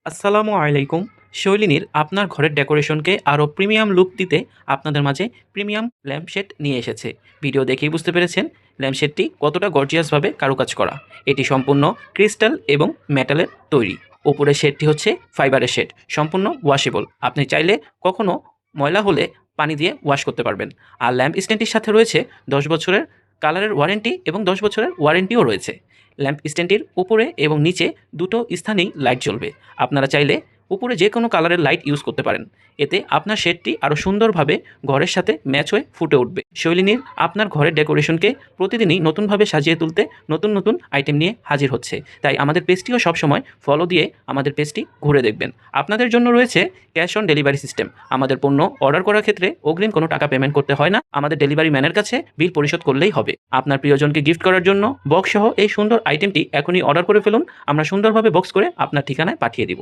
আসসালামু আলাইকুম। শৈলিনীর আপনার ঘরের ডেকোরেশনকে আরও প্রিমিয়াম লুক দিতে আপনাদের মাঝে প্রিমিয়াম ল্যাম্পশেড নিয়ে এসেছে। ভিডিও দেখেই বুঝতে পেরেছেন ল্যাম্পশেডটি কতটা গর্জিয়াসভাবে কারুকাজ করা। এটি সম্পূর্ণ ক্রিস্টাল এবং মেটালের তৈরি। ওপরের শেডটি হচ্ছে ফাইবারের শেড, সম্পূর্ণ ওয়াশেবল। আপনি চাইলে কখনো ময়লা হলে পানি দিয়ে ওয়াশ করতে পারবেন। আর ল্যাম্প স্ট্যান্ডটির সাথে রয়েছে 10 বছরের কালারের ওয়ারেন্টি এবং 10 বছরের ওয়ারেন্টিও রয়েছে। ল্যাম্প স্ট্যান্ডটির উপরে এবং নিচে দুটো স্থানেই লাইট জ্বলবে। আপনারা চাইলে উপরে যে কোনো কালারের লাইট ইউজ করতে পারেন। এতে আপনার শেডটি আরও সুন্দরভাবে ঘরের সাথে ম্যাচ হয়ে ফুটে উঠবে। শৈলিনীর আপনার ঘরের ডেকোরেশনকে প্রতিদিনই নতুনভাবে সাজিয়ে তুলতে নতুন নতুন আইটেম নিয়ে হাজির হচ্ছে। তাই আমাদের পেজটিও সবসময় ফলো দিয়ে আমাদের পেজটি ঘুরে দেখবেন। আপনাদের জন্য রয়েছে ক্যাশ অন ডেলিভারি সিস্টেম। আমাদের পণ্য অর্ডার করার ক্ষেত্রে অগ্রিম কোনো টাকা পেমেন্ট করতে হয় না। আমাদের ডেলিভারি ম্যানের কাছে বিল পরিশোধ করলেই হবে। আপনার প্রিয়জনকে গিফট করার জন্য বক্স সহ এই সুন্দর আইটেমটি এখনই অর্ডার করে ফেলুন। আমরা সুন্দরভাবে বক্স করে আপনার ঠিকানায় পাঠিয়ে দিব।